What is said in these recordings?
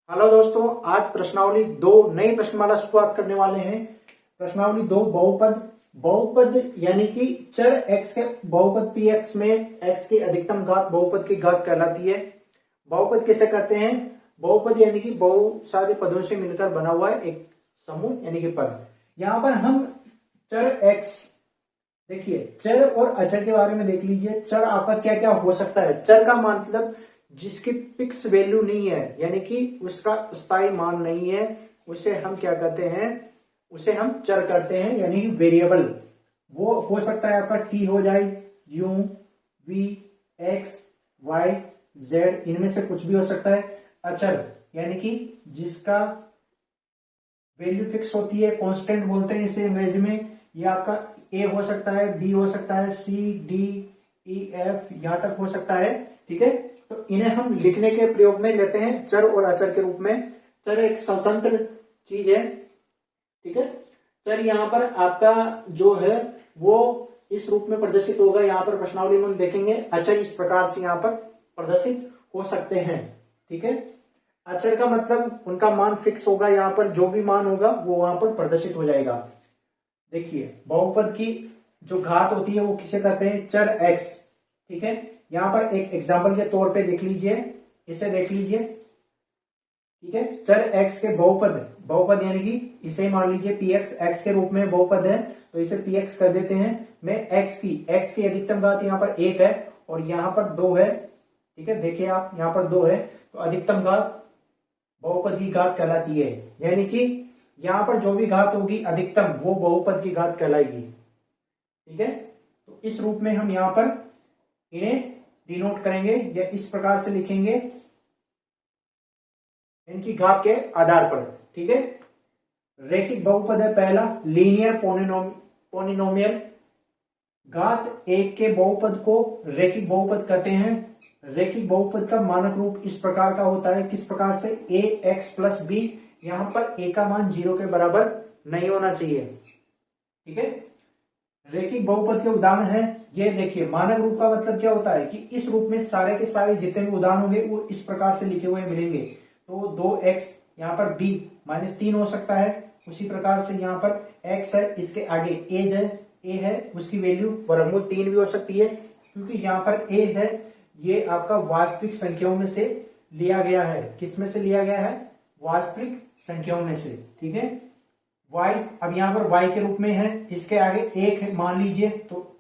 Hello दोस्तों, आज प्रश्नावली 2 नई प्रश्नमाला शुरुआत करने वाले हैं। प्रश्नावली 2 बहुपद। बहुपद यानी कि चर x के बहुपद px में x की अधिकतम घात बहुपद की घात कहलाती है। बहुपद किसे कहते हैं? बहुपद यानी कि बहुत सारे पदों से मिलकर बना हुआ है एक समूह यानी कि पद। यहां पर हम चर x, देखिए चर और अचर के बारे में देख लीजिए। चर आपका क्या क्या हो सकता है? चर का मतलब जिसकी फिक्स वैल्यू नहीं है, यानी कि उसका स्थायी मान नहीं है, उसे हम क्या कहते हैं? उसे हम चर करते हैं, यानी कि वेरिएबल। वो हो सकता है आपका t हो जाए, u, v, x, y, z, इनमें से कुछ भी हो सकता है। अचर यानी कि जिसका वैल्यू फिक्स होती है, कांस्टेंट बोलते हैं इसे अंग्रेजी में। ये आपका a हो सकता है, b हो सकता है, c, d, e, f यहां तक हो सकता है। ठीक है, तो इन्हें हम लिखने के प्रयोग में लेते हैं चर और अचर के रूप में। चर एक स्वतंत्र चीज है। ठीक है, चर यहाँ पर आपका जो है वो इस रूप में प्रदर्शित होगा। यहाँ पर प्रश्नावली में देखेंगे अचर इस प्रकार से यहाँ पर प्रदर्शित हो सकते हैं। ठीक है, अचर का मतलब उनका मान फिक्स होगा, यहाँ पर जो भी मान होगा वो वहां पर प्रदर्शित हो जाएगा। देखिए बहुपद की जो घात होती है वो किसे कहते हैं? चर x। ठीक है, यहां पर एक एग्जाम्पल के तौर पे देख लीजिए, इसे देख लीजिए। ठीक है, चर x के बहुपद, बहुपद यानी कि इसे मान लीजिए px x के रूप में बहुपद है, तो इसे px कर देते हैं। मैं x की अधिकतम घात यहाँ पर 1 है और यहाँ पर 2 है। ठीक है, देखिए आप यहाँ पर 2 है, तो अधिकतम घात बहुपद की घात कहलाती है। यानी कि यहाँ पर जो भी घात होगी अधिकतम, वो बहुपद की घात कहलाएगी। ठीक है, तो इस रूप में हम यहाँ पर इन्हें डिनोट करेंगे या इस प्रकार से लिखेंगे इनकी घात के आधार पर। ठीक है, रैखिक बहुपद है पहला, लीनियर पोलिनोमियल। घात 1 के बहुपद को रैखिक बहुपद कहते हैं। रैखिक बहुपद का मानक रूप इस प्रकार का होता है, किस प्रकार से? ax प्लस b, यहां पर a का मान 0 के बराबर नहीं होना चाहिए। ठीक है, रैखिक बहुपद के उदाहरण है ये देखिए। मानक रूप का मतलब क्या होता है कि इस रूप में सारे के सारे जितने भी उदाहरण होंगे वो इस प्रकार से लिखे हुए मिलेंगे। तो 2x यहाँ पर b -3 हो सकता है। उसी प्रकार से यहाँ पर x है, इसके आगे a है, उसकी वैल्यू वर्गमूल 3 भी हो सकती है, क्योंकि यहाँ पर a है ये आपका वास्तविक संख्याओं में से लिया गया है। किस में से लिया गया है? वास्तविक संख्याओं में से। ठीक है, y अब यहाँ पर y के रूप में है, इसके आगे 1 है मान लीजिए, तो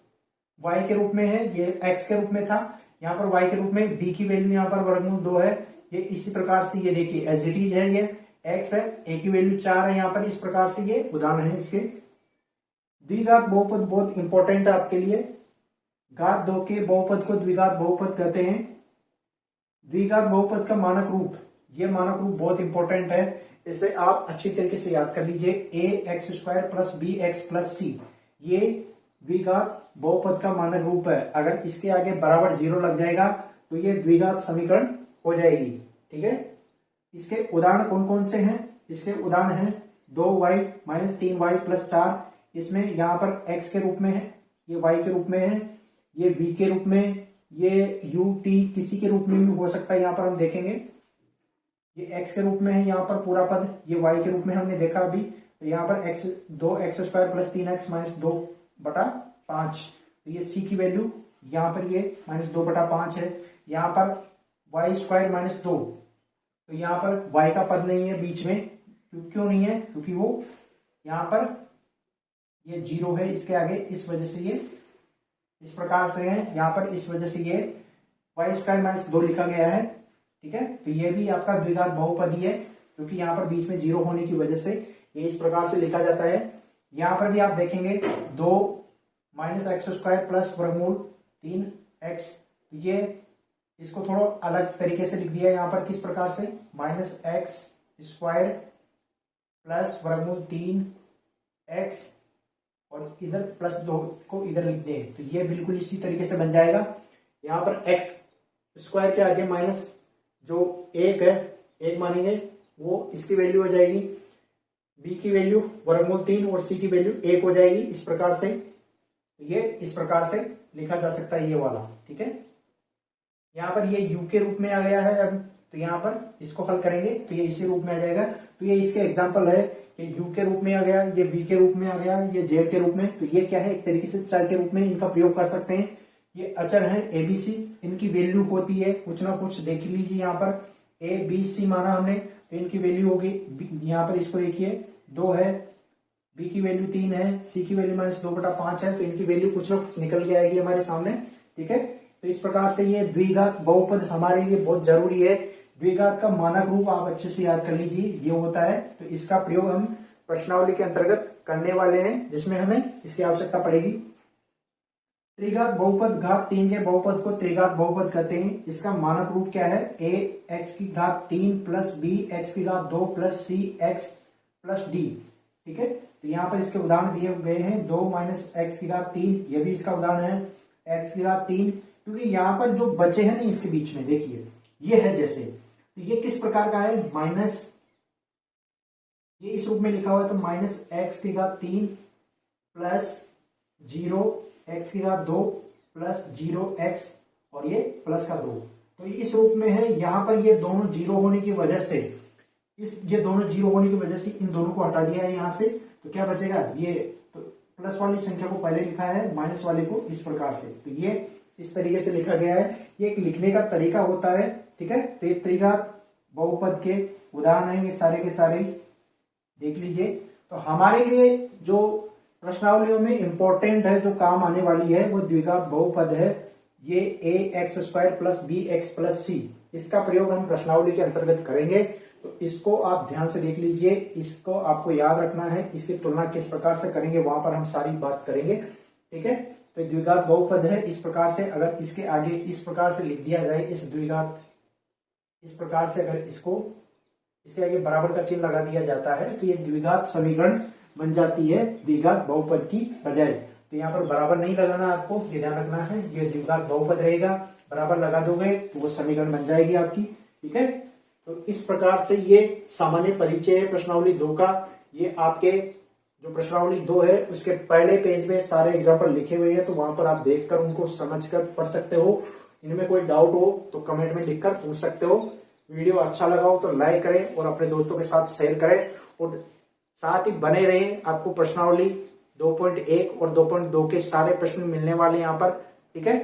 y के रूप में है, ये x के रूप में था, यहाँ पर y के रूप में b की वैल्यू यहाँ पर वर्गमूल 2 है। ये इसी प्रकार से ये देखिए एज इट इज है, ये x है, a की वैल्यू 4 है यहाँ पर। इस प्रकार से ये उदाहरण है इसके। द्विघात बहुपद बहुत इंपॉर्टेंट है आपके लिए। घात 2 के बहुपद को द्विघात बहुपद कहते हैं। द्विघात बहुपद का मानक रूप, ये मानक रूप बहुत इंपॉर्टेंट है, इसे आप अच्छी तरीके से याद कर लीजिए। ax² plus bx plus c, ये द्विघात बहुपद का मानक रूप है। अगर इसके आगे बराबर 0 लग जाएगा तो ये द्विघात समीकरण हो जाएगी। ठीक है, इसके उदाहरण कौन कौन से हैं? इसके उदाहरण हैं 2y - 3y प्लस 4, इसमें यहाँ पर x के रूप में है, ये y के रूप में है, ये v के रूप में, ये u t किसी के रूप में भी हो सकता है। यहाँ पर हम देखेंगे ये x के रूप में है यहाँ पर पूरा पद, ये y के रूप में हमने देखा अभी। तो यहाँ पर 2x² प्लस 3x - 2/5, तो ये c की वैल्यू यहाँ पर ये -2/5 है। यहाँ पर y² - 2, तो यहाँ पर y का पद नहीं है बीच में। क्यों नहीं है? क्योंकि वो यहाँ पर ये 0 है इसके आगे, इस वजह से ये इस प्रकार से है। यहाँ पर इस वजह से ये y² - 2 लिखा गया है। ठीक है, तो ये भी आपका द्विघात बहुपदी है, क्योंकि यहाँ पर बीच में 0 होने की वजह से ये इस प्रकार से लिखा जाता है। यहाँ पर भी आप देखेंगे 2 -x² प्लस वर्गमूल 3x, ये इसको थोड़ा अलग तरीके से लिख दिया यहाँ पर। किस प्रकार से? -x² प्लस वर्गमूल 3x और इधर +2 को इधर लिख दें, तो ये बिल्कुल इसी तरीके से बन जाएगा। यहाँ पर x² के आगे माइनस जो 1 है, 1 मानेंगे, वो इसकी वैल्यू हो जाएगी, b की वैल्यू वर्गमूल 3 और c की वैल्यू 1 हो जाएगी। इस प्रकार से ये इस प्रकार से लिखा जा सकता है ये वाला। ठीक है, यहाँ पर ये u के रूप में आ गया है अब, तो यहाँ पर इसको हल करेंगे तो ये इसी रूप में आ जाएगा। तो ये इसके एग्जाम्पल है कि यू के रूप में आ गया, ये वी के रूप में आ गया, ये जेड के रूप में। तो ये क्या है, एक तरीके से चर के रूप में इनका प्रयोग कर सकते हैं। ये अचर है एबीसी, इनकी वैल्यू होती है कुछ ना कुछ, देख लीजिए यहाँ पर ए बी सी माना हमने, तो इनकी वैल्यू होगी, यहाँ पर इसको देखिए 2 है, बी की वैल्यू 3 है, सी की वैल्यू -2/5 है, तो इनकी वैल्यू कुछ ना कुछ निकल के आएगी हमारे सामने। ठीक है, तो इस प्रकार से ये द्विघात बहुपद हमारे लिए बहुत जरूरी है। द्विघात का मानक रूप आप अच्छे से याद कर लीजिए, ये होता है। तो इसका प्रयोग हम प्रश्नावली के अंतर्गत करने वाले हैं, जिसमें हमें इसकी आवश्यकता पड़ेगी। त्रिघात बहुपद घात 3 के बहुपद को त्रिघात बहुपद कहते हैं। इसका मानक रूप क्या है, a x की घात 3 प्लस b x की घात 2 plus c x plus d। ठीक है, तो यहाँ पर इसके उदाहरण दिए गए हैं 2 माइनस एक्स की घात 3, ये भी इसका उदाहरण है x की घात 3, क्योंकि यहाँ पर जो बचे हैं ना इसके बीच में देखिए ये है जैसे, तो ये किस प्रकार का है, माइनस, ये इस रूप में लिखा हुआ है, तो माइनस एक्स की घात 3 प्लस 0 एक्स की घात 2 प्लस 0x और ये प्लस का 2, तो इस रूप में है। यहाँ पर ये दोनों जीरो होने की वजह से, ये दोनों जीरो होने की वजह से इन दोनों को हटा दिया है यहाँ से, तो क्या बचेगा, ये तो प्लस वाली संख्या को पहले लिखा है, माइनस वाले को इस प्रकार से, तो ये इस तरीके से लिखा गया है। ये एक लिखने का तरीका होता है। ठीक है, तो ये त्रिघात बहुपद के उदाहरण हैं, ये सारे के सारे देख लीजिए। तो हमारे लिए जो प्रश्नावलियों में इंपॉर्टेंट है, जो काम आने वाली है, वो द्विघात बहुपद है। ये ax² plus bx plus c, इसका प्रयोग हम प्रश्नावली के अंतर्गत करेंगे। तो इसको आप ध्यान से देख लीजिए, इसको आपको याद रखना है, इसकी तुलना किस प्रकार से करेंगे वहां पर हम सारी बात करेंगे। ठीक है, तो द्विघात बहुपद है इस प्रकार से, अगर इसके आगे इस प्रकार से लिख दिया जाए, इस द्विघात इस प्रकार से अगर इसको इसके आगे बराबर का चिन्ह लगा दिया जाता है, तो ये द्विघात समीकरण बन जाती है द्विघात बहुपद की बजाय। तो यहाँ पर बराबर नहीं लगाना, आपको ये ध्यान रखना है, ये द्विघात बहुपद रहेगा, बराबर लगा दोगे तो वो समीकरण बन जाएगी आपकी। ठीक है, तो इस प्रकार से ये सामान्य परिचय है प्रश्नावली 2 का। ये आपके जो प्रश्नावली 2 है उसके पहले पेज में सारे एग्जाम्पल लिखे हुए हैं, तो वहां पर आप देखकर उनको समझकर पढ़ सकते हो। इनमें कोई डाउट हो तो कमेंट में लिखकर पूछ सकते हो। वीडियो अच्छा लगा हो तो लाइक करें और अपने दोस्तों के साथ शेयर करें, और साथ ही बने रहें। आपको प्रश्नावली 2.1 और 2.2 के सारे प्रश्न मिलने वाले यहाँ पर। ठीक है।